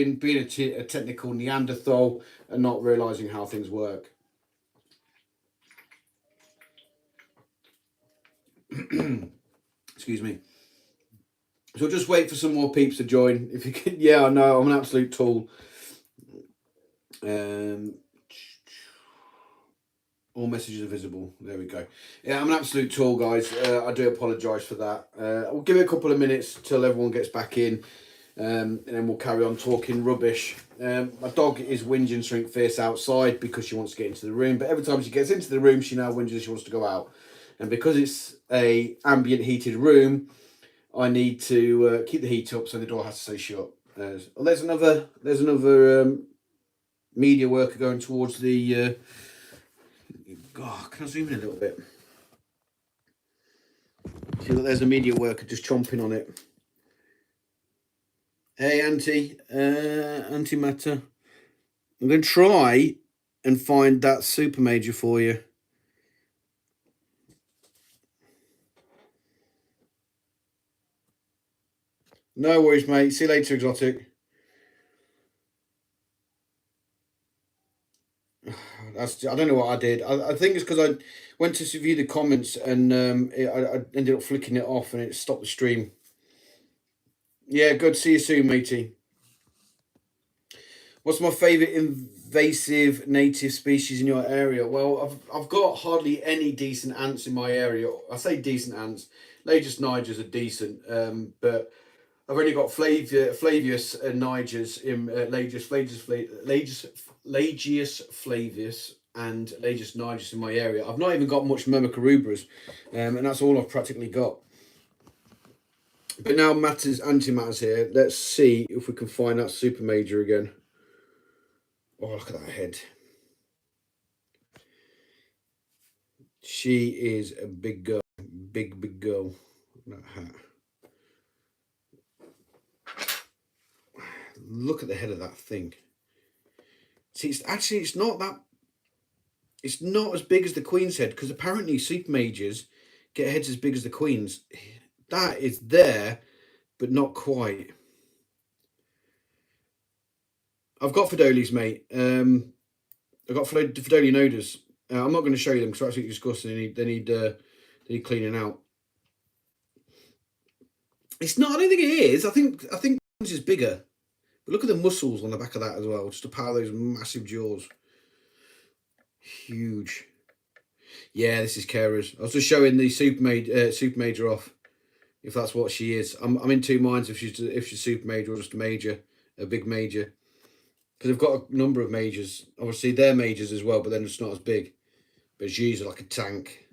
being a technical Neanderthal and not realising how things work. Excuse me. So just wait for some more peeps to join. If you can, yeah, I know I'm an absolute tool. All messages are visible. There we go. Yeah, I'm an absolute tool, guys. I do apologise for that. I'll give it a couple of minutes till everyone gets back in, and then we'll carry on talking rubbish. My dog is whinging something fierce outside because she wants to get into the room, but every time she gets into the room, she now whinges she wants to go out. And because it's a ambient heated room, I need to keep the heat up, so the door has to stay shut. There's another media worker going towards the. God, can I zoom in a little bit? See, look, there's a media worker just chomping on it. Hey, antimatter. I'm going to try and find that super major for you. No worries, mate. See you later, Exotic. I don't know what I did. I think it's because I went to view the comments and I ended up flicking it off and it stopped the stream. Yeah, good. See you soon, matey. What's my favourite invasive native species in your area? Well, I've got hardly any decent ants in my area. I say decent ants. Lagus nigers are decent, but I've only got Flavius and Nigers in Lagius Flavius and Lagus Nigers in my area. I've not even got much Myrmecorubras, and that's all I've practically got. But now antimatter's here. Let's see if we can find that super major again. Oh, look at that head. She is a big girl. Big girl. That hat. Look at the head of that thing. See, it's not that. It's not as big as the Queen's head, because apparently super majors get heads as big as the Queen's. That is there, but not quite. I've got Phedoles, mate. I've got Pheidolinodas. I'm not going to show you them because they're absolutely disgusting. They need cleaning out. It's not. I don't think it is. I think this is bigger. But look at the muscles on the back of that as well, just to power those massive jaws. Huge. Yeah, this is Kara's. I was just showing the super major off, if that's what she is. I'm in two minds if she's super major or just a big major. Because they've got a number of majors. Obviously, they're majors as well, but then it's not as big. But she's like a tank.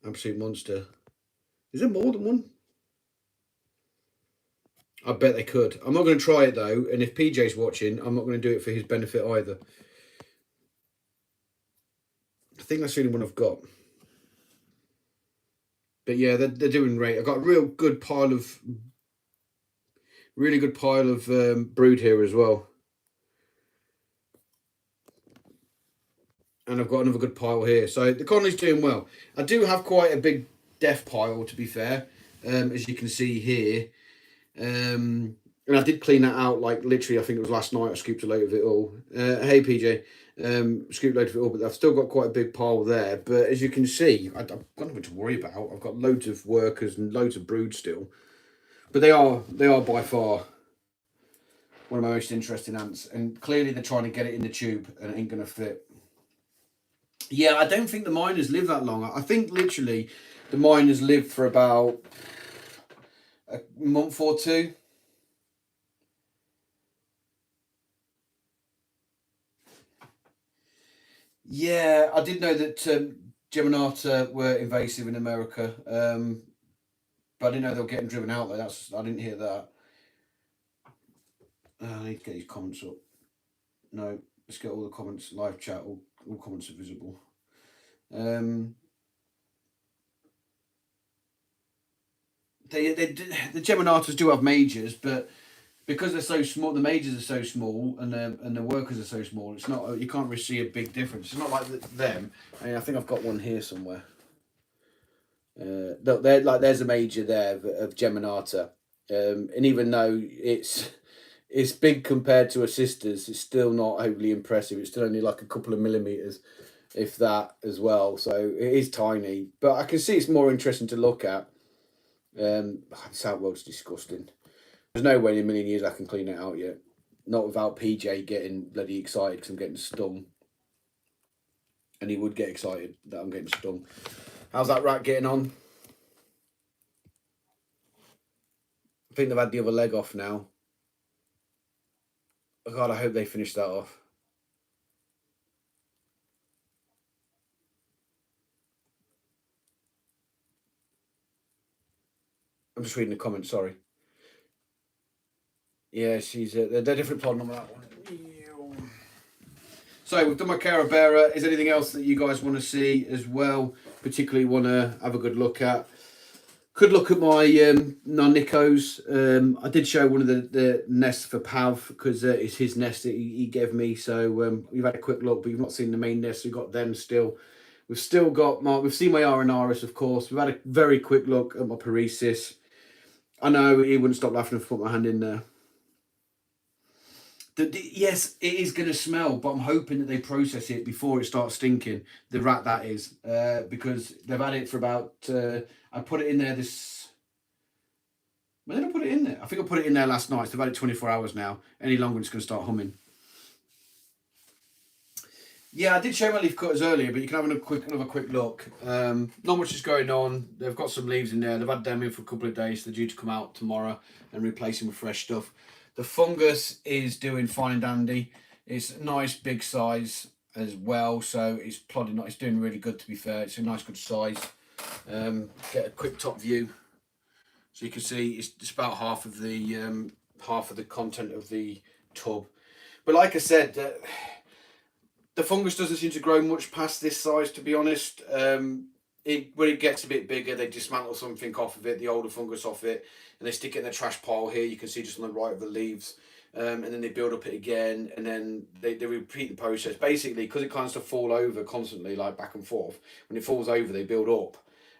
Absolute monster. Is there more than one? I bet they could. I'm not going to try it, though. And if PJ's watching, I'm not going to do it for his benefit either. I think that's the only one I've got. But yeah, they're doing great. I've got a really good pile of brood here as well. And I've got another good pile here. So the colony's doing well. I do have quite a big death pile, to be fair, as you can see here. And I did clean that out, like literally, I think it was last night. I scooped a load of it all. Hey, PJ. Scooped a load of it all, but I've still got quite a big pile there. But as you can see, I've got nothing to worry about. I've got loads of workers and loads of brood still. But they are by far one of my most interesting ants. And clearly they're trying to get it in the tube and it ain't going to fit. Yeah, I don't think the miners live that long. I think literally the miners live for about a month or two. Yeah, I did know that Geminata were invasive in America, but I didn't know they were getting driven out there. I didn't hear that. I need to get these comments up. No, let's get all the comments, live chat, all comments are visible. The Geminatas do have majors, but because they're so small, the majors are so small, and the workers are so small. It's not, you can't really see a big difference. It's not like them. I think I've got one here somewhere. There's a major there of Geminata, and even though it's it's big compared to her sisters. It's still not overly impressive. It's still only like a couple of millimeters, if that, as well. So it is tiny, but I can see it's more interesting to look at. This outworld's disgusting. There's no way in a million years I can clean it out yet. Not without PJ getting bloody excited because I'm getting stung. And he would get excited that I'm getting stung. How's that rat getting on? I think they've had the other leg off now. Oh God, I hope they finish that off. I'm just reading the comments, sorry. Yeah, she's they're different plot on that one. So we've done my Carabera. Is anything else that you guys want to see as well? Particularly want to have a good look at? Could look at my Nicos. I did show one of the nests for Pav because it's his nest that he gave me. So we've had a quick look, but you've not seen the main nest. We've got them still. We've still got we've seen my Arenaris, of course. We've had a very quick look at my Paresis. I know he wouldn't stop laughing if I put my hand in there. Yes, it is going to smell, but I'm hoping that they process it before it starts stinking. The rat, that is, because they've had it for about. I put it in there this. When did I put it in there? I think I put it in there last night. So they've had it 24 hours now. Any longer, it's going to start humming. Yeah, I did show my leaf cutters earlier, but you can have another quick look. Not much is going on. They've got some leaves in there. They've had them in for a couple of days. So they're due to come out tomorrow and replace them with fresh stuff. The fungus is doing fine and dandy. It's a nice big size as well, so it's plodding. It's doing really good, to be fair. It's a nice good size. Get a quick top view, so you can see it's about half of the content of the tub. But like I said, the fungus doesn't seem to grow much past this size, to be honest. When it gets a bit bigger, they dismantle something off of it, the older fungus off it, and they stick it in the trash pile here. You can see just on the right of the leaves. And then they build up it again, and then they repeat the process. Basically, because it kind of fall over constantly, like back and forth, when it falls over, they build up.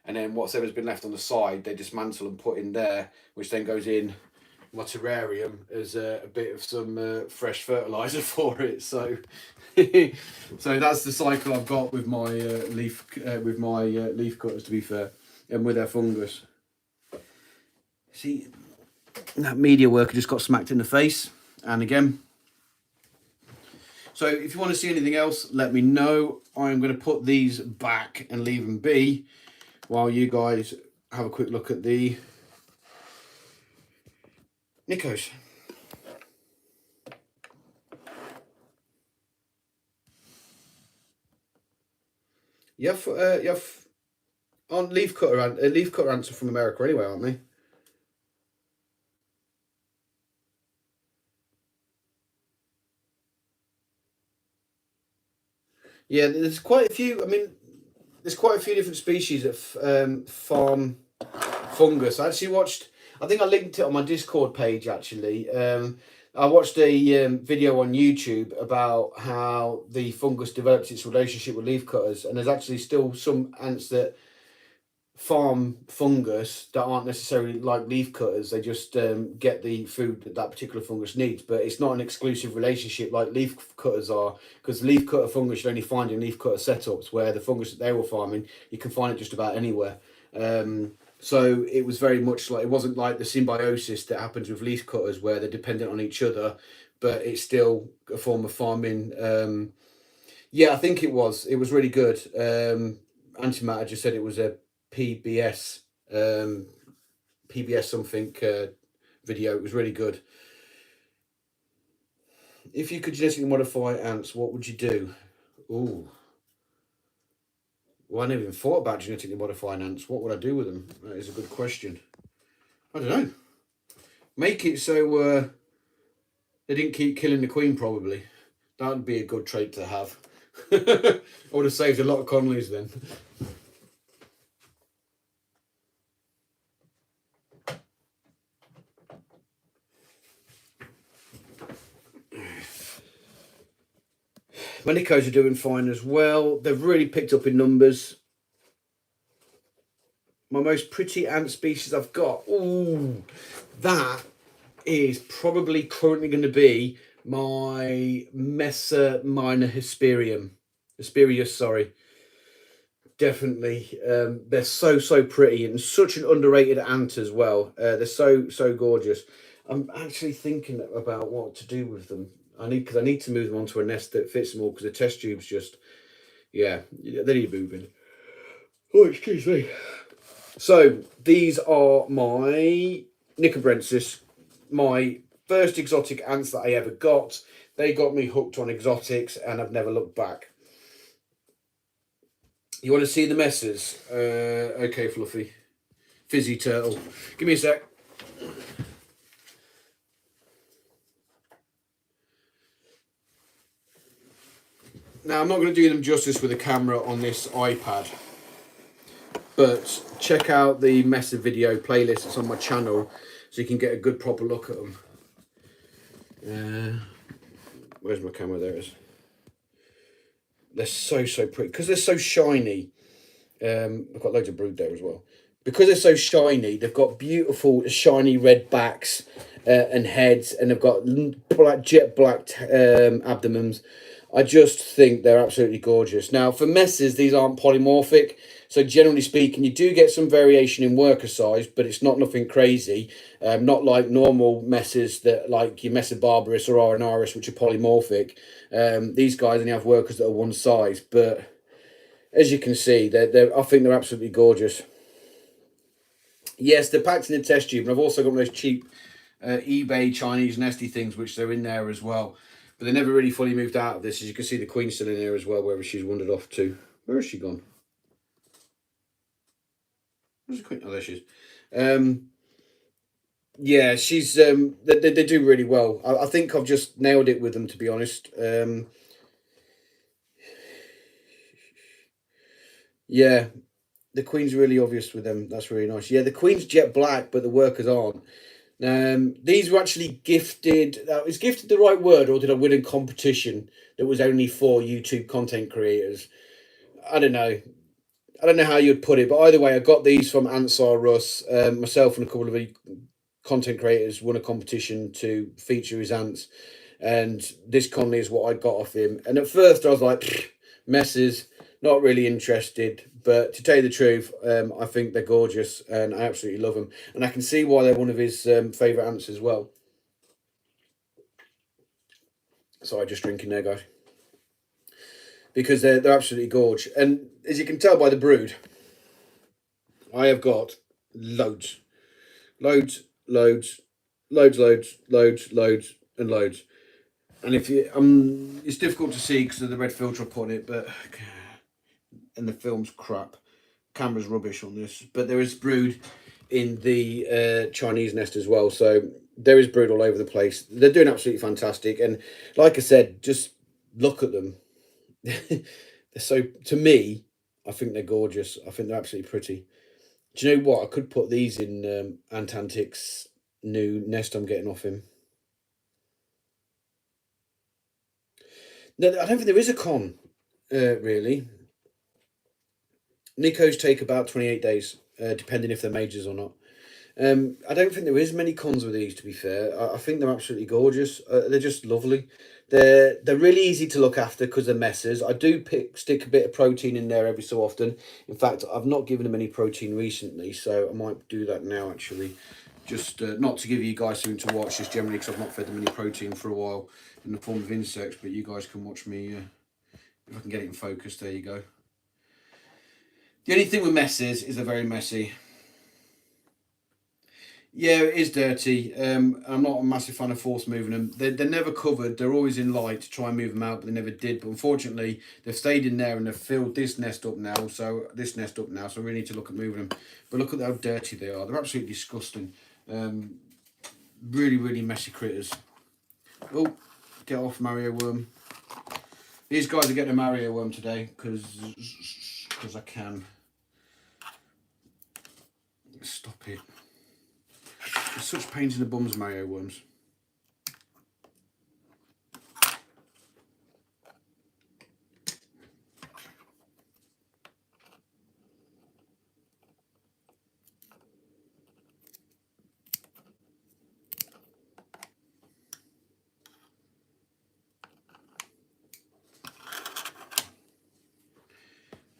And then whatever's been left on the side, they dismantle and put in there, which then goes in my terrarium as a bit of some fresh fertilizer for it. So, so that's the cycle I've got with my leaf cutters, to be fair, and with their fungus. See, that media worker just got smacked in the face, and again. So if you want to see anything else, let me know. I'm going to put these back and leave them be while you guys have a quick look at the Nicos. You have on leaf cutter ants are from America anyway, aren't they? Yeah, there's quite a few. I mean, there's quite a few different species of farm fungus. I actually watched. I think I linked it on my Discord page. Actually, I watched a video on YouTube about how the fungus develops its relationship with leaf cutters, and there's actually still some ants that farm fungus that aren't necessarily like leaf cutters. They just get the food that particular fungus needs, but it's not an exclusive relationship like leaf cutters are, because leaf cutter fungus you only find in leaf cutter setups, where the fungus that they were farming you can find it just about anywhere. So it was very much like, it wasn't like the symbiosis that happens with leaf cutters where they're dependent on each other, but it's still a form of farming. Yeah, I think it was really good. Antimatter just said it was a PBS something video. It was really good. If you could genetically modify ants, what would you do? Ooh. Well, I never even thought about genetically modifying ants. What would I do with them? That is a good question. I don't know. Make it so they didn't keep killing the queen, probably. That would be a good trait to have. I would have saved a lot of Conleys then. Manicos are doing fine as well. They've really picked up in numbers. My most pretty ant species I've got. Ooh, that is probably currently going to be my Mesa minor Hesperius, sorry. Definitely. They're so pretty and such an underrated ant as well. They're so gorgeous. I'm actually thinking about what to do with them. I need to move them onto a nest that fits them all, because the test tubes just, yeah, they need moving. Oh, excuse me. So these are my Nicobrensis, my first exotic ants that I ever got. They got me hooked on exotics, and I've never looked back. You want to see the messes? Okay, Fluffy. Fizzy Turtle. Give me a sec. Now, I'm not going to do them justice with a camera on this iPad, but check out the Mesa video playlist that's on my channel so you can get a good proper look at them. Where's my camera? There it is. They're so pretty because they're so shiny. I've got loads of brood there as well. Because they're so shiny, they've got beautiful shiny red backs and heads, and they've got jet black abdomens. I just think they're absolutely gorgeous. Now, for messes, these aren't polymorphic, so generally speaking, you do get some variation in worker size, but it's not nothing crazy. Not like normal messes that like your Mesa barbarus or Arenaris, which are polymorphic. These guys only have workers that are one size, but as you can see, I think they're absolutely gorgeous. Yes, they're packed in a test tube, and I've also got those cheap eBay Chinese nesty things, which they're in there as well. But they never really fully moved out of this. As you can see, the Queen's still in here as well, wherever she's wandered off to. Where has she gone? Where's the Queen? Oh, there she is. Yeah, she's they do really well. I think I've just nailed it with them, to be honest. Yeah, the Queen's really obvious with them. That's really nice. Yeah, the Queen's jet black, but the workers aren't. These were actually gifted. Is gifted the right word, or did I win a competition that was only for YouTube content creators? I don't know. I don't know how you'd put it, but either way, I got these from Ansar Russ. Myself and a couple of content creators won a competition to feature his ants, and this Conley is what I got off him. And at first, I was like, messes, not really interested. But to tell you the truth, I think they're gorgeous, and I absolutely love them. And I can see why they're one of his favourite ants as well. Sorry, just drinking there, guys. Because they're absolutely gorgeous. And as you can tell by the brood, I have got loads. Loads, loads, loads, loads, loads, loads, and loads. And if you, it's difficult to see because of the red filter I put on it, but, and the film's crap. Camera's rubbish on this, but there is brood in the Chinese nest as well. So there is brood all over the place. They're doing absolutely fantastic. And like I said, just look at them. They're so, to me, I think they're gorgeous. I think they're absolutely pretty. Do you know what? I could put these in Antantic's new nest I'm getting off him. No, I don't think there is a con, really. Nicos take about 28 days, depending if they're majors or not. I don't think there is many cons with these, to be fair. I think they're absolutely gorgeous. They're just lovely. They're really easy to look after because they're messes. I do stick a bit of protein in there every so often. In fact, I've not given them any protein recently, so I might do that now, actually. Just not to give you guys something to watch, just generally because I've not fed them any protein for a while in the form of insects, but you guys can watch me, if I can get it in focus, there you go. The only thing with messes is they're very messy. Yeah, it is dirty. I'm not a massive fan of force moving them. They're never covered. They're always in light to try and move them out, but they never did. But unfortunately, they've stayed in there and they've filled this nest up now. So I really need to look at moving them. But look at how dirty they are. They're absolutely disgusting. Really messy critters. Oh, get off, Mario Worm. These guys are getting a Mario Worm today because I can. Stop it. There's such pains in the bums, Mario Worms.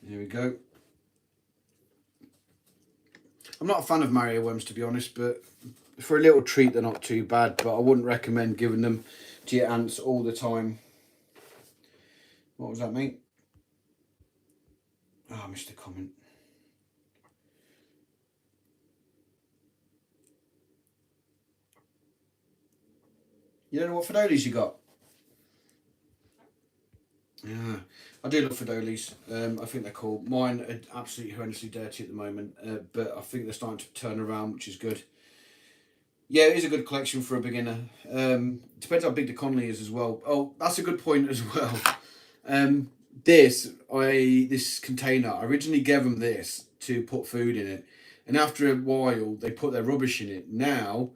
Here we go. I'm not a fan of Mario worms, to be honest, but for a little treat they're not too bad, but I wouldn't recommend giving them to your ants all the time. What was that, mate? Oh, I missed a comment. You don't know what Fidolis you got? Yeah, I do love Fidolis. I think they're cool. Mine are absolutely horrendously dirty at the moment, but I think they're starting to turn around, which is good. Yeah, it is a good collection for a beginner. Depends how big the Conley is as well. Oh, that's a good point as well. This container, I originally gave them this to put food in it, and after a while they put their rubbish in it. Now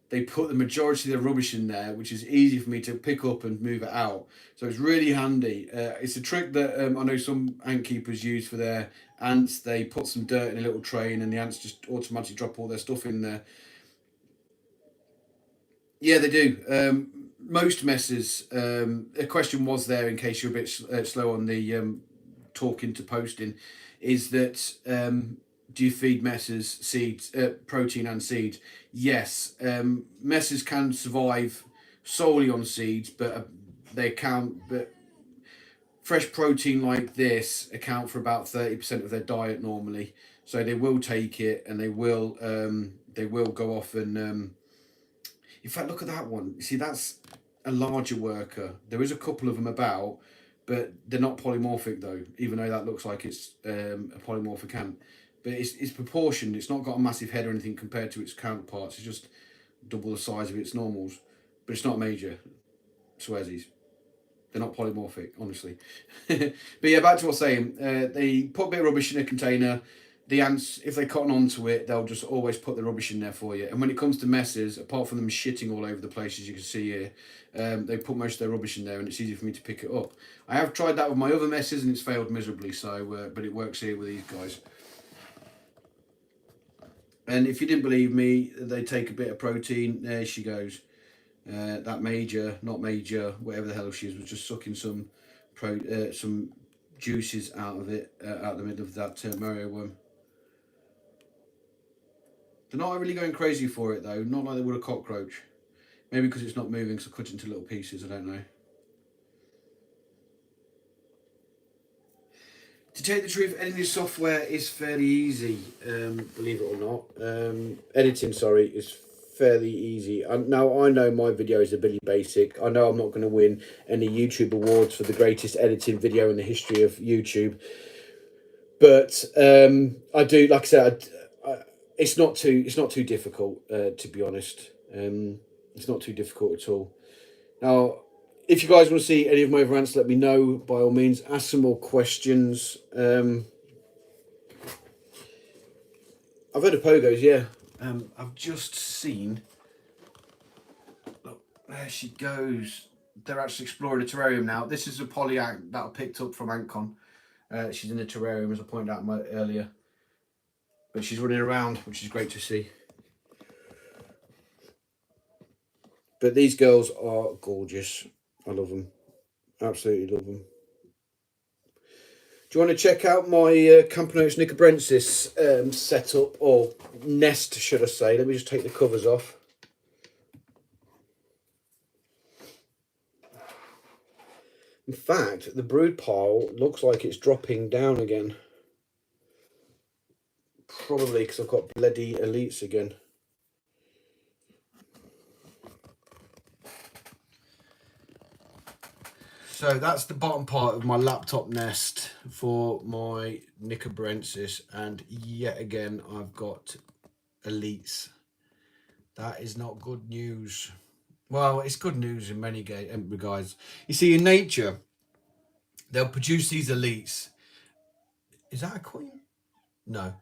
they put the majority of their rubbish in there, which is easy for me to pick up and move it out. So it's really handy. It's a trick that I know some ant keepers use for their ants. They put some dirt in a little tray and then the ants just automatically drop all their stuff in there. Yeah, they do. Most messes. A question was there, in case you're a bit slow on the talking to posting, is that do you feed messes seeds, protein and seeds? Yes, messes can survive solely on seeds, but they can't. But fresh protein like this account for about 30% of their diet normally, so they will take it and they will go off and. In fact, look at that one. You see, that's a larger worker. There is a couple of them about, but they're not polymorphic though. Even though that looks like it's a polymorphic ant, but it's proportioned. It's not got a massive head or anything compared to its counterparts. It's just double the size of its normals, but it's not major. Swearsies. They're not polymorphic, honestly. But yeah, back to what I was saying. They put a bit of rubbish in a container. The ants, if they cotton onto it, they'll just always put the rubbish in there for you. And when it comes to messes, apart from them shitting all over the place, as you can see here, they put most of their rubbish in there, and it's easy for me to pick it up. I have tried that with my other messes, and it's failed miserably. So, but it works here with these guys. And if you didn't believe me, they take a bit of protein. There she goes. That major, not major, whatever the hell she is, was just sucking some juices out of it, out the middle of that Mario worm. They're not really going crazy for it though, not like they would a cockroach. Maybe because it's not moving, so cut into little pieces, I don't know. To tell you the truth, editing software is fairly easy, believe it or not. Editing, sorry, is fairly easy. Now, I know my videos are Billy Basic. I know I'm not going to win any YouTube awards for the greatest editing video in the history of YouTube. But I do, like I said, it's not too difficult, to be honest. It's not too difficult at all. Now, if you guys want to see any of my rants, let me know, by all means. Ask some more questions. I've heard of pogos, yeah. I've just seen... Look, there she goes. They're actually exploring a terrarium now. This is a poly ant that I picked up from AntCon. She's in the terrarium, as I pointed out earlier. But she's running around, which is great to see. But these girls are gorgeous. I love them. Absolutely love them. Do you want to check out my Campanotes nicobrensis setup, or nest, should I say? Let me just take the covers off. In fact, the brood pile looks like it's dropping down again. Probably because I've got bloody elites again. So that's the bottom part of my laptop nest for my nicobrensis, and yet again I've got elites. That is not good news. Well, it's good news in many regards. You see, in nature, they'll produce these elites. Is that a queen? No.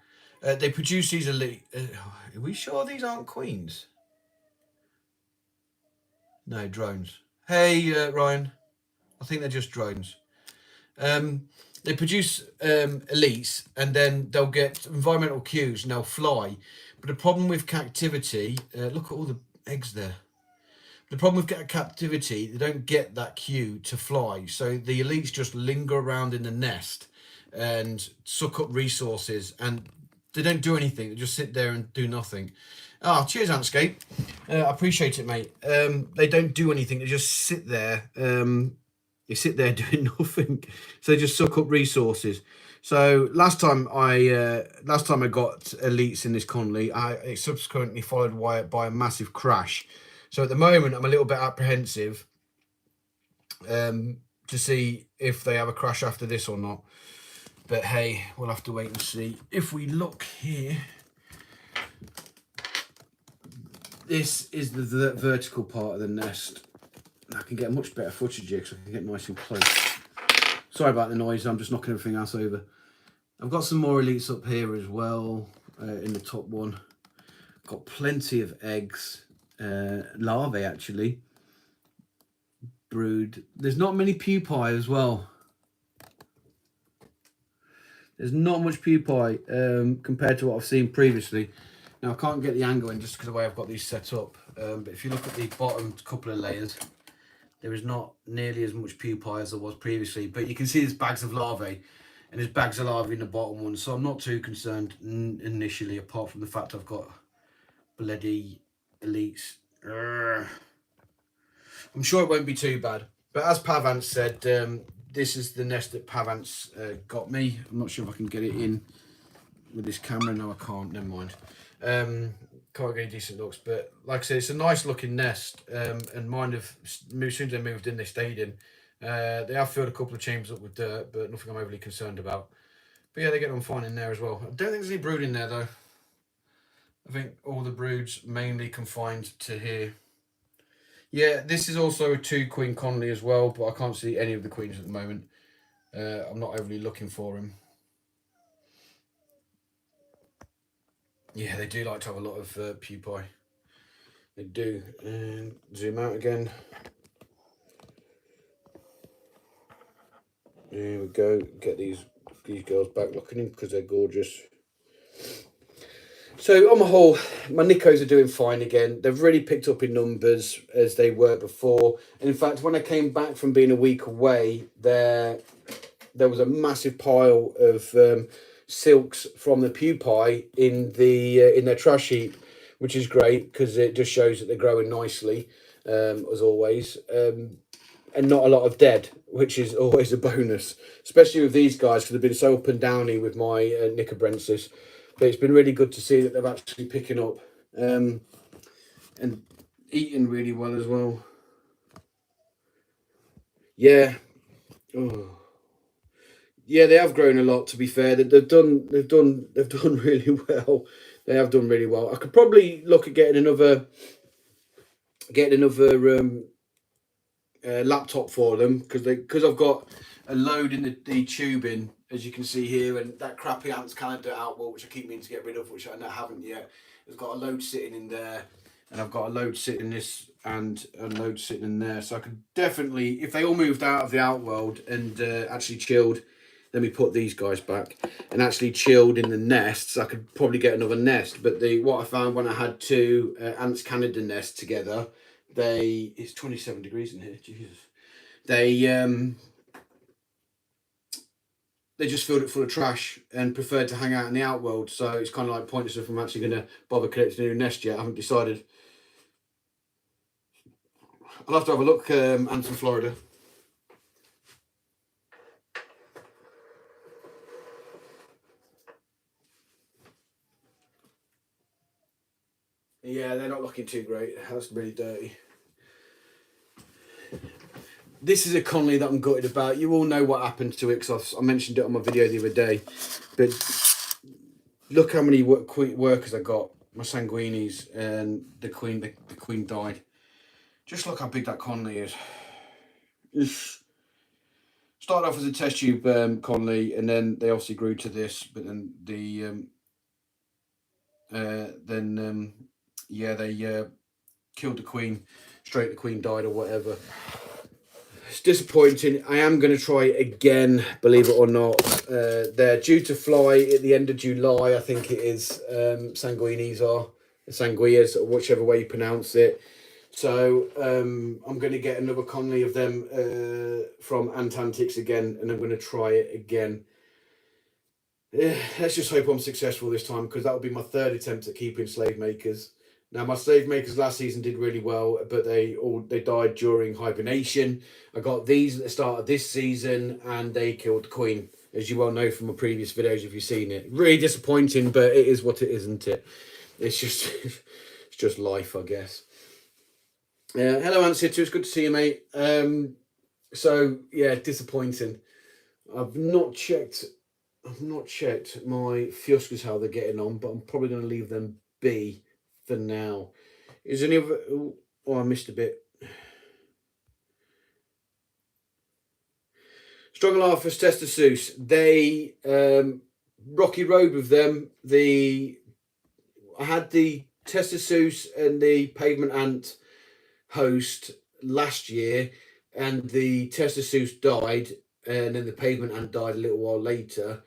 They produce these elite. Are we sure these aren't queens? No, drones. Hey, Ryan. I think they're just drones. They produce elites, and then they'll get environmental cues and they'll fly. But the problem with captivity, look at all the eggs there. The problem with captivity, they don't get that cue to fly. So the elites just linger around in the nest. and suck up resources, and they don't do anything. They just sit there and do nothing. Oh, cheers, Antscape. I appreciate it, mate. They don't do anything. They just sit there. They sit there doing nothing. So they just suck up resources. So last time I got elites in this Conley, it subsequently followed by a massive crash. So at the moment, I'm a little bit apprehensive to see if they have a crash after this or not. But hey, we'll have to wait and see. If we look here, this is the vertical part of the nest. I can get a much better footage here because I can get nice and close. Sorry about the noise, I'm just knocking everything else over. I've got some more elites up here as well, in the top one. Got plenty of eggs, larvae actually, brood. There's not many pupae as well. There's not much pupae compared to what I've seen previously. Now I can't get the angle in just because of the way I've got these set up. But if you look at the bottom couple of layers, there is not nearly as much pupae as there was previously. But you can see there's bags of larvae, and there's bags of larvae in the bottom one. So I'm not too concerned initially, apart from the fact I've got bloody elites. Urgh. I'm sure it won't be too bad. But as Pavance said, this is the nest that Pavance got me. I'm not sure if I can get it in with this camera. No, I can't. Never mind. Can't get any decent looks. But like I said, it's a nice looking nest. And mine have, as soon as they moved in, they stayed in. They have filled a couple of chambers up with dirt, but nothing I'm overly concerned about. But yeah, they get on fine in there as well. I don't think there's any brood in there though. I think all the brood's mainly confined to here. Yeah, this is also a 2 queen Conley as well, but I can't see any of the queens at the moment. I'm not overly looking for them. Yeah, they do like to have a lot of pupae. They do. And zoom out again. There we go. Get these girls back looking in because they're gorgeous. So on the whole, my Nicos are doing fine again. They've really picked up in numbers as they were before. And in fact, when I came back from being a week away, there was a massive pile of silks from the pupae in their trash heap, which is great because it just shows that they're growing nicely, as always. And not a lot of dead, which is always a bonus, especially with these guys because they've been so up and downy with my Nicobrensis. But it's been really good to see that they're actually picking up and eating really well as well. Yeah. Oh. Yeah, they have grown a lot. To be fair, they've done really well. They have done really well. I could probably look at getting another laptop for them because I've got a load in the tubing, as you can see here, and that crappy Ants Canada outward, which I keep meaning to get rid of, which I haven't yet. It's got a load sitting in there, and I've got a load sitting in this and a load sitting in there. So I could definitely, if they all moved out of the outworld and actually chilled, let me put these guys back, and actually chilled in the nests, I could probably get another nest. But what I found when I had 2 Ants Canada nests together, it's 27 degrees in here, Jesus. They just filled it full of trash and preferred to hang out in the outworld. So it's kind of like pointless if I'm actually going to bother collecting a new nest yet. I haven't decided. I'll have to have a look, Ants in Florida. Yeah, they're not looking too great. That's really dirty. This is a Conley that I'm gutted about. You all know what happened to it because I mentioned it on my video the other day. But look how many workers I got. My Sanguinis, and the queen died. Just look how big that Conley is. It's started off as a test tube Conley, and then they obviously grew to this. But then they killed the queen. Straight, the queen died or whatever. It's disappointing. I am going to try again, believe it or not. They're due to fly at the end of July, I think it is. Sanguinis are. Sanguias, or whichever way you pronounce it. So I'm going to get another Conley of them from Antantics again, and I'm going to try it again. let's just hope I'm successful this time, because that would be my third attempt at keeping slave makers. Now, my slave makers last season did really well, but they died during hibernation. I got these at the start of this season, and they killed the queen, as you well know from my previous videos if you've seen it. Really disappointing, but it is what it is, isn't it? It's just it's just life, I guess. Hello, Ansitter. It's good to see you, mate. So yeah, disappointing. I've not checked my Fiuskas how they're getting on, but I'm probably going to leave them be for now. Is any other? Oh, I missed a bit. Struggle Office Tester Seuss. They rocky road with them. I had the Tester Seuss and the Pavement Ant host last year, and the Tester Seuss died, and then the Pavement Ant died a little while later.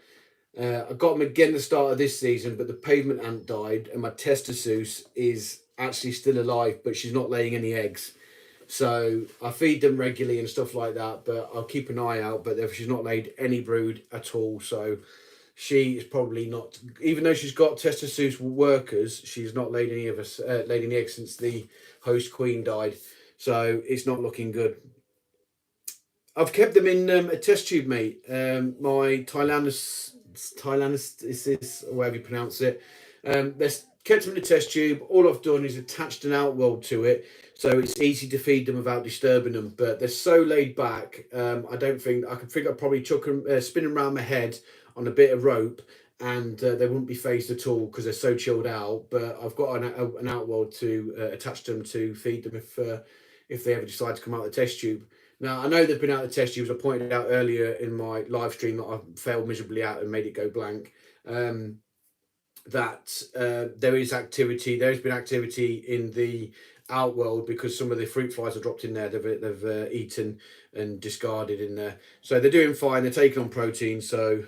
I got them again at the start of this season, but the Pavement Ant died, and my Tester Seuss is actually still alive, but she's not laying any eggs. So I feed them regularly and stuff like that, but I'll keep an eye out. But she's not laid any brood at all, so she is probably not. Even though she's got Tester Seuss workers, she's not laid any of us laid any eggs since the host queen died. So it's not looking good. I've kept them in a test tube, mate. My Thailandus is this, or however you pronounce it. There's kept them in a test tube. All I've done is attached an outworld to it, so it's easy to feed them without disturbing them. But they're so laid back. I don't think I could think I'd probably chuck them, spin them around my head on a bit of rope, and they wouldn't be phased at all because they're so chilled out. But I've got an outworld to attach them to feed them if they ever decide to come out of the test tube. Now, I know they've been out of the test tubes. I pointed out earlier in my live stream that I failed miserably out and made it go blank. There is activity. There has been activity in the outworld because some of the fruit flies are dropped in there. They've eaten and discarded in there. So they're doing fine. They're taking on protein. So,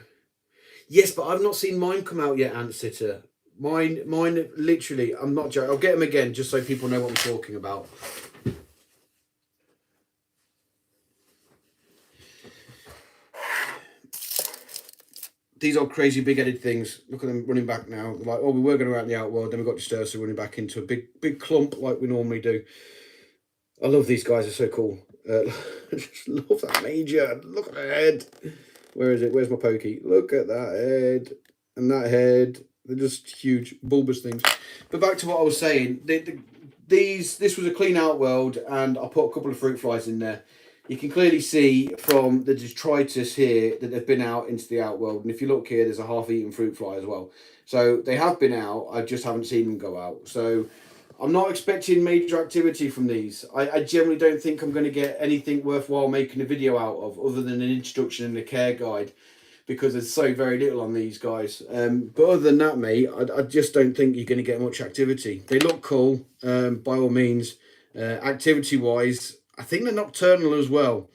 yes, but I've not seen mine come out yet, Ant Sitter. Mine, literally, I'm not joking. I'll get them again just so people know what I'm talking about. These are crazy big-headed things. Look at them running back now. Like, oh, we were going to go out in the outworld, then we got disturbed, so running back into a big clump like we normally do. I love these guys. They're so cool. I just love that major. Look at that head. Where is it? Where's my pokey? Look at that head and that head. They're just huge, bulbous things. But back to what I was saying. This was a clean outworld, and I put a couple of fruit flies in there. You can clearly see from the detritus here that they've been out into the outworld. And if you look here, there's a half-eaten fruit fly as well. So they have been out. I just haven't seen them go out. So I'm not expecting major activity from these. I generally don't think I'm going to get anything worthwhile making a video out of other than an introduction and a care guide, because there's so very little on these guys. But other than that, mate, I just don't think you're going to get much activity. They look cool, by all means. Activity-wise, I think they're nocturnal as well.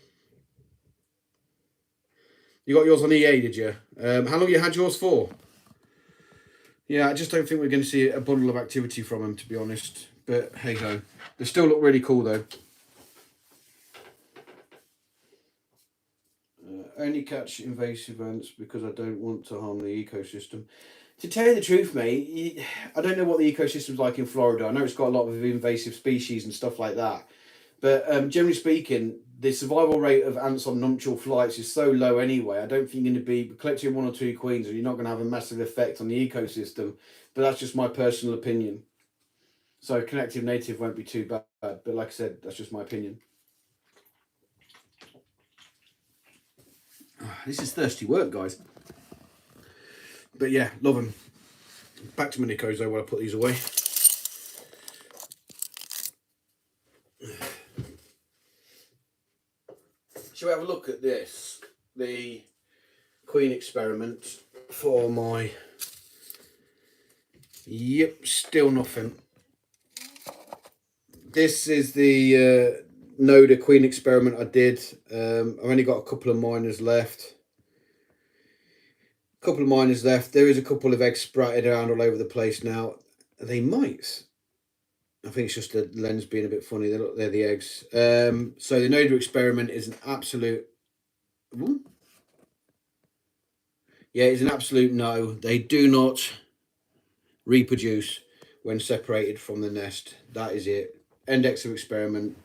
You got yours on EA, did you? How long you had yours for? Yeah, I just don't think we're going to see a bundle of activity from them, to be honest. But hey ho, they still look really cool though. Only catch invasive ants because I don't want to harm the ecosystem. To tell you the truth, mate, I don't know what the ecosystem's like in Florida. I know it's got a lot of invasive species and stuff like that. But generally speaking, the survival rate of ants on nuptial flights is so low anyway. I don't think you're going to be collecting one or two queens, or you're not going to have a massive effect on the ecosystem. But that's just my personal opinion. So connective native won't be too bad. But like I said, that's just my opinion. This is thirsty work, guys. But yeah, love them. Back to my Nikos though, while I put these away. Shall we have a look at this? The queen experiment for my... Yep, still nothing. This is the Noda queen experiment I did. I've only got a couple of miners left. There is a couple of eggs sprouted around all over the place now. Are they mites? I think it's just the lens being a bit funny. They're the eggs. So the Noda experiment is an absolute... Ooh. Yeah, it's an absolute no. They do not reproduce when separated from the nest. That is it. Index of experiment.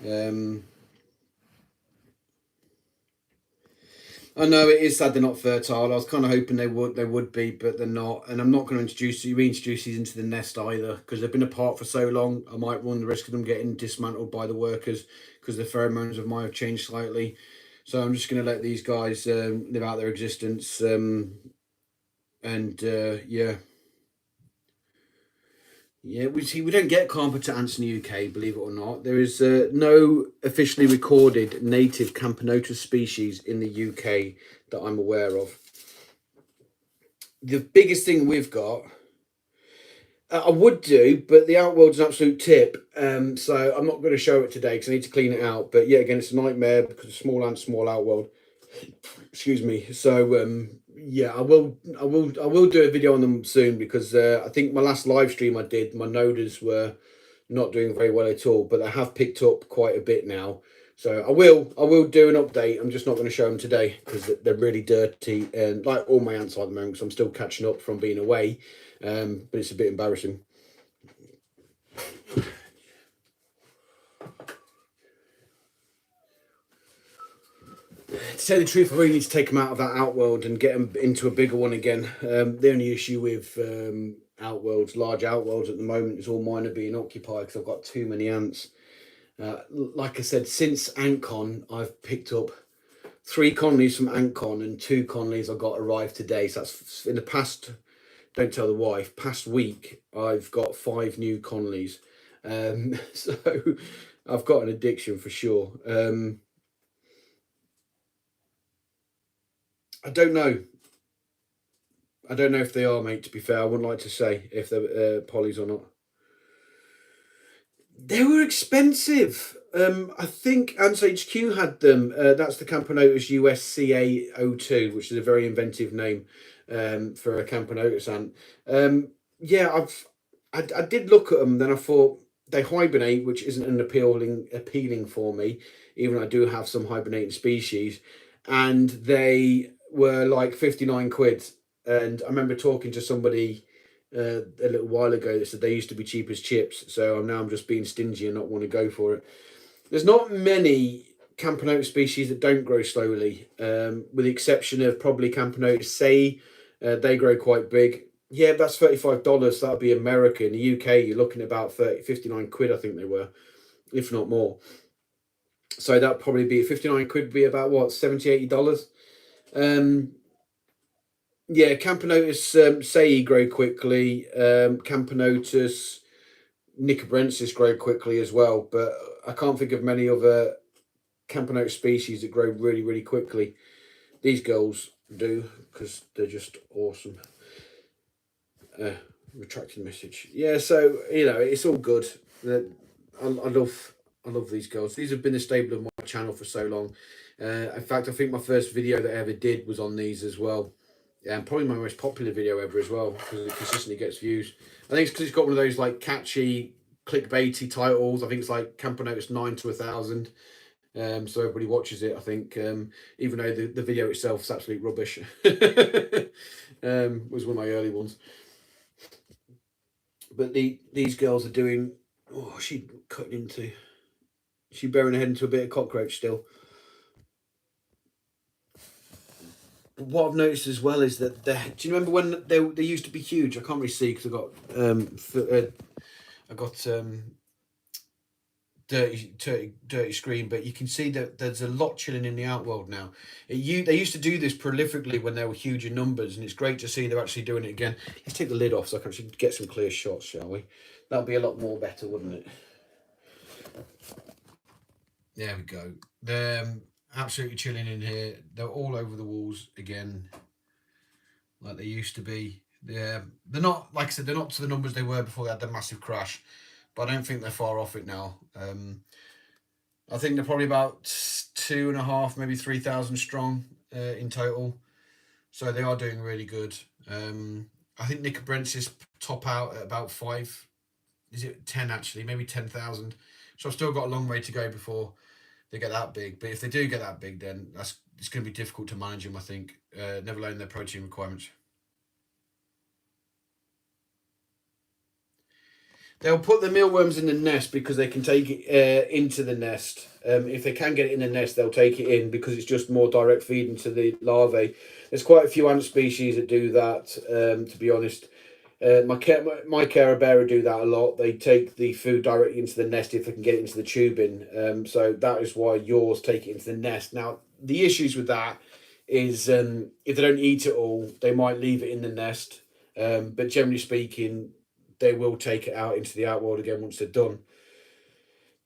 Um, I know it is sad they're not fertile. I was kind of hoping they would be, but they're not. And I'm not going to reintroduce these into the nest either, because they've been apart for so long. I might run the risk of them getting dismantled by the workers because the pheromones might have changed slightly. So I'm just going to let these guys live out their existence. Yeah. Yeah, we don't get carpenter ants in the UK, believe it or not. There is no officially recorded native Camponotus species in the UK that I'm aware of. The biggest thing we've got, I would do, but the outworld's an absolute tip. So I'm not going to show it today because I need to clean it out. But yeah, again, it's a nightmare because small ant, small outworld. Excuse me. So yeah, I will do a video on them soon because I think my last live stream I did, my noders were not doing very well at all, but they have picked up quite a bit now. So I will do an update. I'm just not going to show them today because they're really dirty, and like all my ants are at the moment, because I'm still catching up from being away. But it's a bit embarrassing. To tell the truth, I really need to take them out of that outworld and get them into a bigger one again. The only issue with outworlds, large outworlds at the moment, is all mine are being occupied because I've got too many ants. Like I said, since AntCon, I've picked up 3 colonies from AntCon and 2 colonies I got arrived today. So that's in the past, don't tell the wife, past week, I've got 5 new colonies. So I've got an addiction for sure. I don't know. I don't know if they are, mate, to be fair. I wouldn't like to say if they're polys or not. They were expensive. I think Ants HQ had them. That's the Camponotus USCA02, which is a very inventive name for a Camponotus ant. Yeah, I did look at them. Then I thought they hibernate, which isn't an appealing for me, even though I do have some hibernating species, and they were like 59 quid. And I remember talking to somebody a little while ago that said they used to be cheap as chips. So I'm just being stingy and not want to go for it. There's not many Camponotus species that don't grow slowly, with the exception of probably Camponotus sei. They grow quite big. Yeah, that's $35. That'll be America. In the UK, you're looking at about 59 quid, I think they were, if not more. So that'd probably be 59 quid, be about what, $70, $80. Yeah, Camponotus sei grow quickly. Camponotus nicobrensis grow quickly as well, but I can't think of many other Camponotus species that grow really, really quickly. These girls do because they're just awesome. Retracting message. Yeah, so it's all good. I love these girls. These have been the staple of my channel for so long. In fact, I think my first video that I ever did was on these as well. And probably my most popular video ever as well, because it consistently gets views. I think it's because it's got one of those like catchy, clickbaity titles. I think it's like Camponotus 9 to 1,000. So everybody watches it, I think, even though the video itself is absolute rubbish. Was one of my early ones. But these girls are doing. Oh, she burying her head into a bit of cockroach still. But what I've noticed as well is that do you remember when they used to be huge? I can't really see because I got dirty screen, but you can see that there's a lot chilling in the outworld now. They used to do this prolifically when they were huge in numbers, and it's great to see they're actually doing it again. Let's take the lid off so I can actually get some clear shots, shall we? That'll be a lot more better, wouldn't it? There we go. They're absolutely chilling in here. They're all over the walls again, like they used to be. They're not, like I said, they're not to the numbers they were before they had the massive crash, but I don't think they're far off it now. I think they're probably about 2.5, maybe 3,000 strong in total. So they are doing really good. I think nicobrensis top out at about 5. Is it 10 actually? Maybe 10,000. So I've still got a long way to go before they get that big. But if they do get that big, then it's going to be difficult to manage them, I think, never alone their protein requirements. They'll put the mealworms in the nest because they can take it into the nest. If they can get it in the nest, they'll take it in because it's just more direct feeding to the larvae. There's quite a few ant species that do that, to be honest. My Carabera do that a lot. They take the food directly into the nest if they can get it into the tubing. So that is why yours take it into the nest. Now, the issues with that is if they don't eat it all, they might leave it in the nest. But generally speaking, they will take it out into the outworld again once they're done.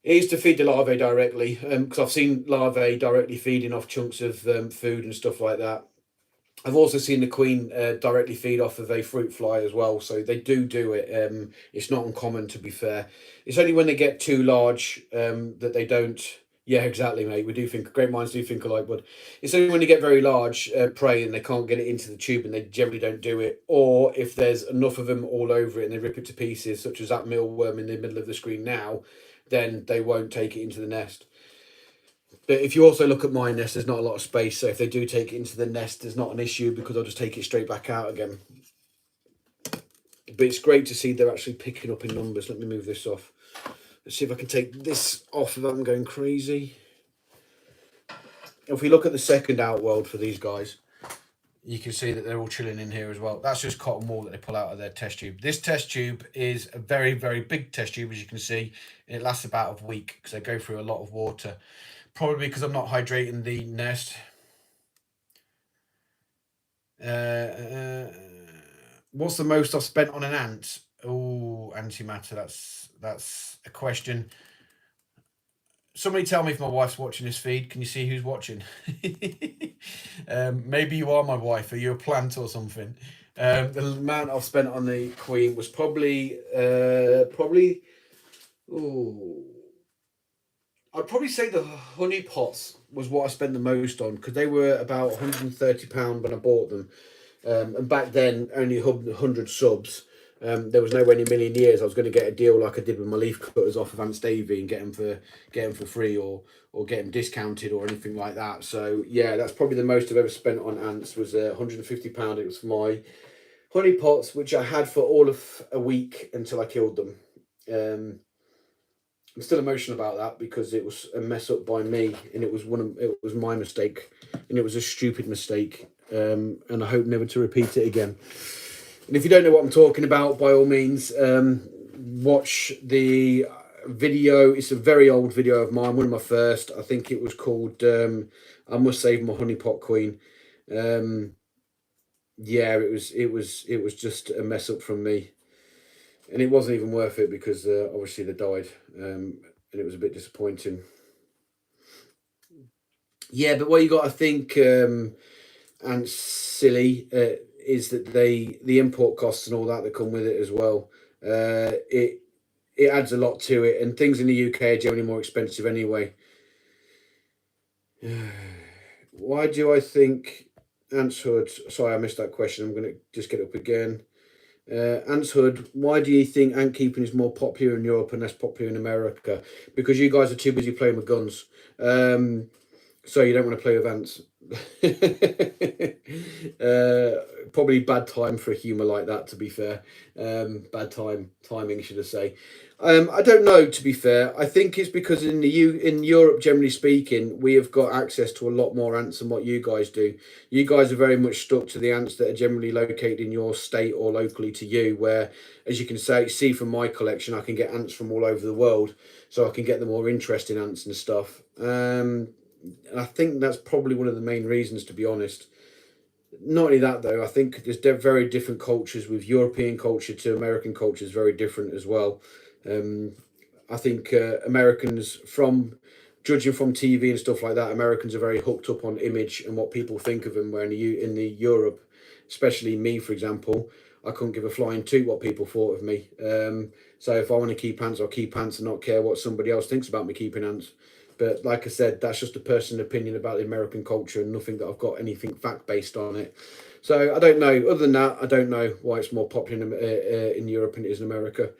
It is to feed the larvae directly, because I've seen larvae directly feeding off chunks of food and stuff like that. I've also seen the queen directly feed off of a fruit fly as well, so they do it. It's not uncommon, to be fair. It's only when they get too large that they don't. Yeah, exactly, mate. We do think great minds do think alike, but it's only when they get very large prey and they can't get it into the tube, and they generally don't do it. Or if there's enough of them all over it and they rip it to pieces, such as that mealworm in the middle of the screen now, then they won't take it into the nest. But if you also look at my nest, there's not a lot of space. So if they do take it into the nest, there's not an issue because I'll just take it straight back out again. But it's great to see they're actually picking up in numbers. Let me move this off. Let's see if I can take this off without them going crazy. If we look at the second outworld for these guys, you can see that they're all chilling in here as well. That's just cotton wool that they pull out of their test tube. This test tube is a very, very big test tube, as you can see. And it lasts about a week because they go through a lot of water. Probably because I'm not hydrating the nest. What's the most I've spent on an ant? Oh, antimatter. That's a question. Somebody tell me if my wife's watching this feed. Can you see who's watching? Maybe you are my wife. Are you a plant or something? The amount I've spent on the queen was probably. Oh, I'd probably say the honey pots was what I spent the most on because they were about £130 when I bought them. And back then, only 100 subs. There was nowhere in a million years I was going to get a deal like I did with my leaf cutters off of Ants Davy and get them for free or get them discounted or anything like that. So yeah, that's probably the most I've ever spent on ants was £150. It was for my honey pots, which I had for all of a week until I killed them. I'm still emotional about that because it was a mess up by me, and it was my mistake, and it was a stupid mistake, and I hope never to repeat it again. And if you don't know what I'm talking about, by all means, watch the video. It's a very old video of mine, one of my first. I think it was called "I Must Save My Honey Pot Queen." Yeah, it was just a mess up from me. And it wasn't even worth it because obviously they died, and it was a bit disappointing. Yeah, but what you got to think, and silly, is that the import costs and all that come with it as well. It adds a lot to it, and things in the UK are generally more expensive anyway. Why do I think Ants Hood? Sorry, I missed that question. I'm going to just get up again. Ants Hood, why do you think ant keeping is more popular in Europe and less popular in America? Because you guys are too busy playing with guns. So you don't want to play with ants. Probably bad time for a humour like that, to be fair. Bad timing, should I say. I don't know, to be fair. I think it's because in Europe, generally speaking, we have got access to a lot more ants than what you guys do. You guys are very much stuck to the ants that are generally located in your state or locally to you, where, as you can see from my collection, I can get ants from all over the world, so I can get the more interesting ants and stuff. And I think that's probably one of the main reasons, to be honest. Not only that, though, I think there's very different cultures. With European culture to American culture is very different as well. I think Americans, from judging from TV and stuff like that, Americans are very hooked up on image and what people think of them. Where in the Europe, especially me, for example, I couldn't give a flying toot what people thought of me. So if I want to keep ants, I'll keep ants and not care what somebody else thinks about me keeping ants. But like I said, that's just a personal opinion about the American culture and nothing that I've got anything fact-based on it. So I don't know. Other than that, I don't know why it's more popular in Europe than it is in America.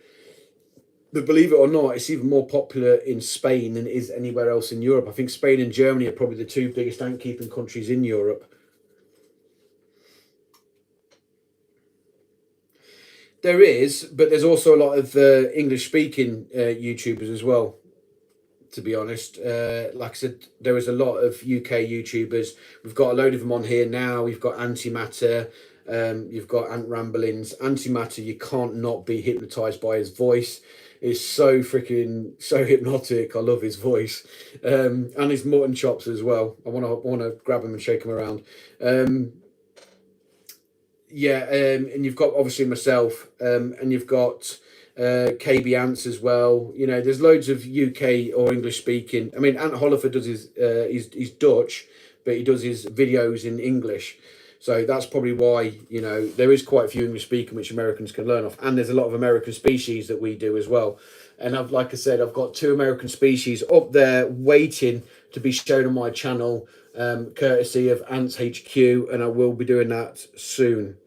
But believe it or not, it's even more popular in Spain than it is anywhere else in Europe. I think Spain and Germany are probably the two biggest ant keeping countries in Europe. There is, but there's also a lot of English speaking YouTubers as well. To be honest, like I said, there is a lot of UK YouTubers. We've got a load of them on here now. We've got Antimatter, you've got Ant Ramblings. Antimatter, you can't not be hypnotized by his voice. It's so hypnotic. I love his voice, and his mutton chops as well. I wanna grab him and shake him around. Um, yeah, and you've got obviously myself, and you've got KB Ants as well. You know, there's loads of UK or English speaking. I mean, Ant Hollifer does he's Dutch, but he does his videos in English. So that's probably why, you know, there is quite a few English speaking which Americans can learn off, and there's a lot of American species that we do as well. And like I said, I've got two American species up there waiting to be shown on my channel, courtesy of Ants HQ, and I will be doing that soon.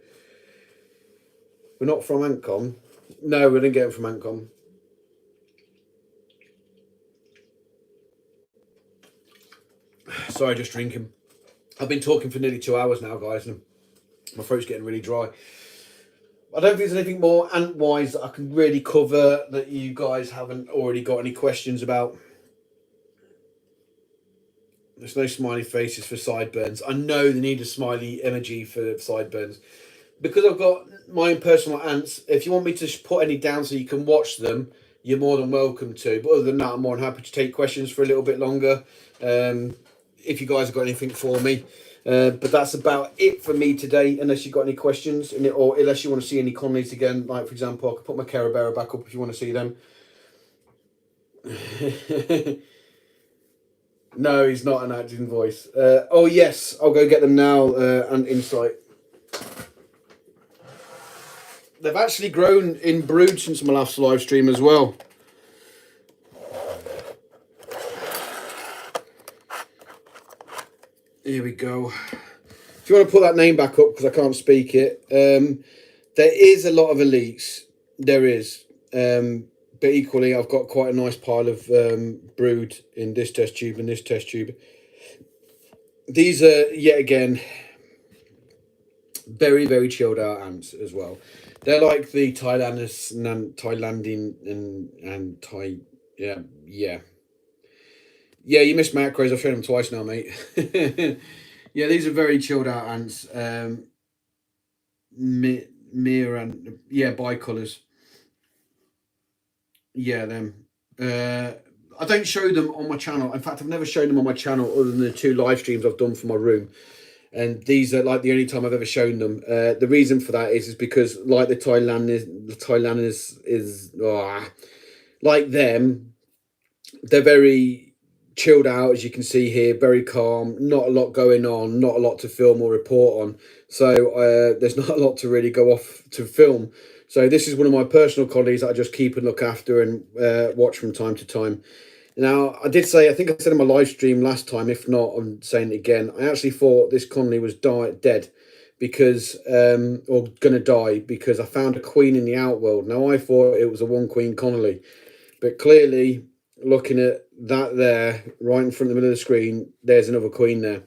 We're not from Antcom. No, we didn't get them from Antcom. Sorry, just drinking. I've been talking for nearly 2 hours now, guys, and my throat's getting really dry. I don't think there's anything more ant-wise that I can really cover that you guys haven't already got any questions about. There's no smiley faces for sideburns. I know they need a smiley emoji for sideburns. Because I've got my own personal ants, if you want me to put any down so you can watch them, you're more than welcome to. But other than that, I'm more than happy to take questions for a little bit longer, if you guys have got anything for me. But that's about it for me today, unless you've got any questions, or unless you want to see any Conleys again. Like, for example, I could put my Carabera back up if you want to see them. No, he's not an acting voice. Oh, yes, I'll go get them now, and Insight. They've actually grown in brood since my last live stream as well. Here we go. If you want to put that name back up, because I can't speak it. There is a lot of elites. There is. But equally, I've got quite a nice pile of brood in this test tube and this test tube. These are, yet again, very, very chilled out ants as well. They're like the Thailandian and Thai, yeah. You missed macros. I've shown them twice now, mate. Yeah, these are very chilled out ants. Mir and bicolors. Yeah, them. I don't show them on my channel. In fact, I've never shown them on my channel other than the 2 live streams I've done for my room. And these are like the only time I've ever shown them. The reason for that is because like the Thailanders is like them. They're very chilled out, as you can see here, very calm. Not a lot going on. Not a lot to film or report on. So there's not a lot to really go off to film. So this is one of my personal collies that I just keep and look after and watch from time to time. Now, I did say, I think I said in my live stream last time, if not, I'm saying it again, I actually thought this Conley was dead because, or going to die because I found a queen in the outworld. Now, I thought it was a 1 queen Conley, but clearly, looking at that there, right in front of the middle of the screen, there's another queen there.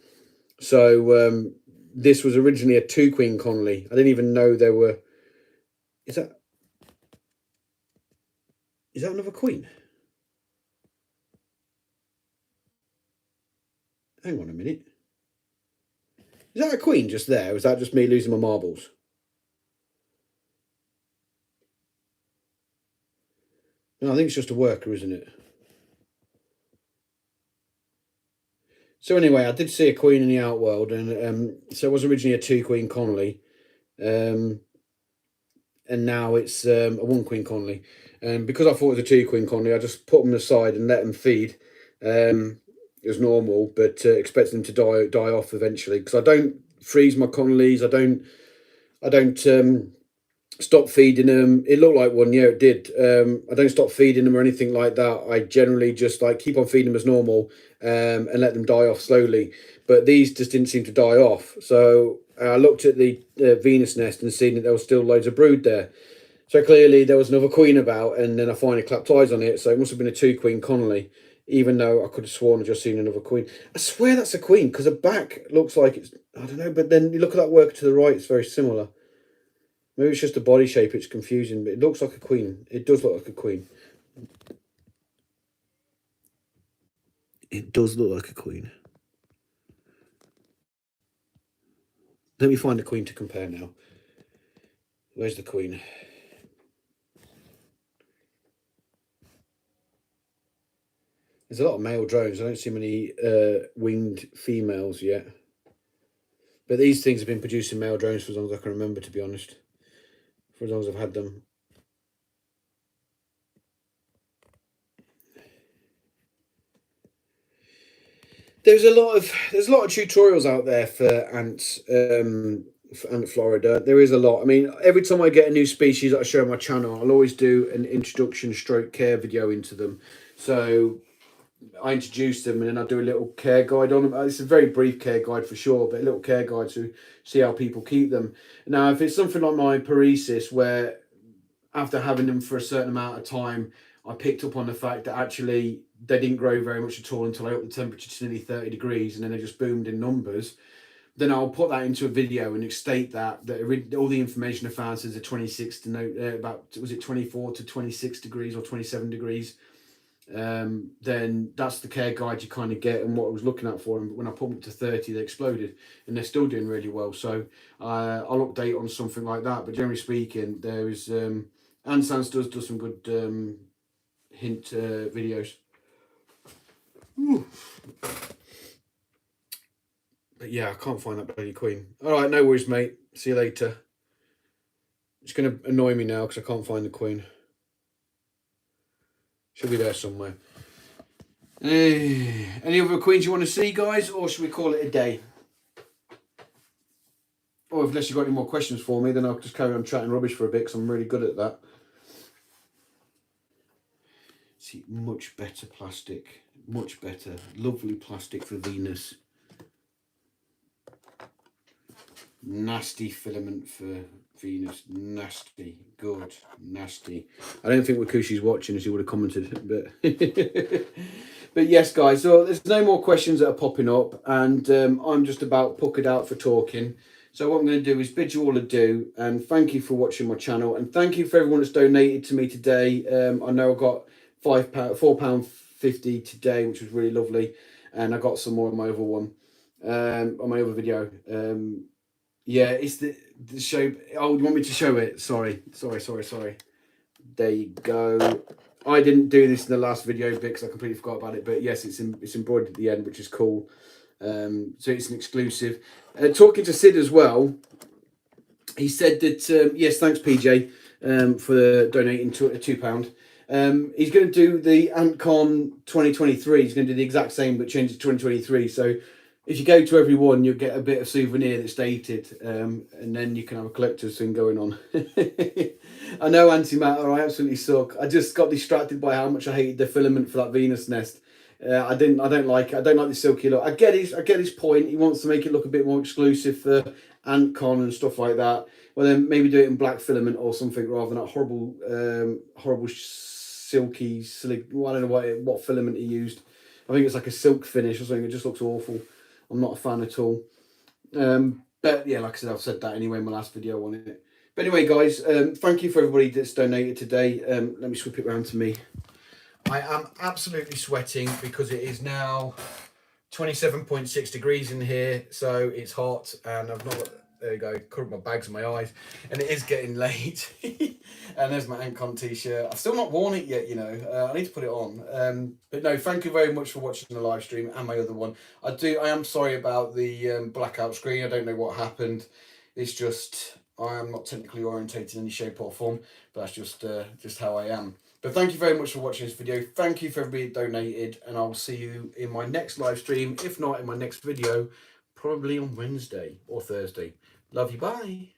So, this was originally a 2 queen Conley. I didn't even know there were... Is that another queen? Hang on a minute. Is that a queen just there? Or is that just me losing my marbles? No, I think it's just a worker, isn't it? So anyway, I did see a queen in the outworld, and so it was originally a 2 queen Conley, and now it's a 1 queen Conley. And because I thought it was a 2 queen Conley, I just put them aside and let them feed. As normal, but expect them to die off eventually, because I don't freeze my Conleys. I don't stop feeding them. It looked like one, yeah, it did. I don't stop feeding them or anything like that. I generally just like keep on feeding them as normal, and let them die off slowly. But these just didn't seem to die off. So I looked at the Venus nest and seen that there was still loads of brood there. So clearly there was another queen about, and then I finally clapped eyes on it. So it must have been a 2-queen Connolly, even though I could have sworn I'd just seen another queen. I swear that's a queen because the back looks like it's, I don't know, but then you look at that worker to the right, it's very similar. Maybe it's just the body shape, it's confusing, but it looks like a queen. It does look like a queen. It does look like a queen. Let me find the queen to compare now. Where's the queen? There's a lot of male drones. I don't see many winged females yet. But these things have been producing male drones for as long as I can remember, to be honest. For as long as I've had them. There's a lot of tutorials out there for ants, for Ant Florida. There is a lot. I mean, every time I get a new species that I show on my channel, I'll always do an introduction stroke care video into them. So I introduce them and then I do a little care guide on them. It's a very brief care guide for sure, but a little care guide to see how people keep them. Now, if it's something like my paresis, where after having them for a certain amount of time, I picked up on the fact that actually they didn't grow very much at all until I upped the temperature to nearly 30 degrees, and then they just boomed in numbers. Then I'll put that into a video and state that all the information I found says a 26 to about, was it 24 to 26 degrees or 27 degrees. Then that's the care guide you kind of get and what I was looking at for them. But when I put them up to 30, they exploded, and they're still doing really well. So I'll update on something like that. But generally speaking, there is Ansans does some good hint videos. Ooh. But yeah, I can't find that bloody queen. All right, no worries, mate. See you later. It's going to annoy me now because I can't find the queen. Should be there somewhere. Any other queens you want to see, guys, or should we call it a day? Or unless you've got any more questions for me, then I'll just carry on chatting rubbish for a bit because I'm really good at that. See, much better plastic. Much better. Lovely plastic for Venus. Nasty filament for Venus. Nasty. Good. Nasty. I don't think Wakushi's watching, as he would have commented, but but yes, guys, so there's no more questions that are popping up, and I'm just about puckered out for talking. So what I'm going to do is bid you all adieu, and thank you for watching my channel, and thank you for everyone that's donated to me today. I know I got £4.50 today, which was really lovely, and I got some more on my other one, on my other video. Yeah, it's the show. Oh, you want me to show it? Sorry. There you go. I didn't do this in the last video because I completely forgot about it. But yes, it's embroidered at the end, which is cool. So it's an exclusive. Talking to Sid as well, he said that yes, thanks PJ for donating £2. He's going to do the AntCon 2023. He's going to do the exact same but change it to 2023. So if you go to every one, you'll get a bit of souvenir that's dated, and then you can have a collector's thing going on. I know, Antimatter, I absolutely suck. I just got distracted by how much I hated the filament for that Venus nest. I don't like it. I don't like the silky look. I get his point. He wants to make it look a bit more exclusive for AntCon and stuff like that. Well, then maybe do it in black filament or something rather than that horrible silky slick. Well, I don't know what filament he used. I think it's like a silk finish or something. It just looks awful. I'm not a fan at all. But yeah, like I said, I've said that anyway in my last video on it. But anyway, guys, thank you for everybody that's donated today. Let me swip it around to me. I am absolutely sweating because it is now 27.6 degrees in here, so it's hot, and I've not. There you go, covered my bags and my eyes, and it is getting late. And there's my AntCon t-shirt. I've still not worn it yet, you know. I need to put it on. But no, thank you very much for watching the live stream and my other one. I am sorry about the blackout screen. I don't know what happened. It's just I am not technically orientated in any shape or form, but that's just how I am. But thank you very much for watching this video. Thank you for everybody donated, and I'll see you in my next live stream, if not in my next video, probably on Wednesday or Thursday. Love you, bye.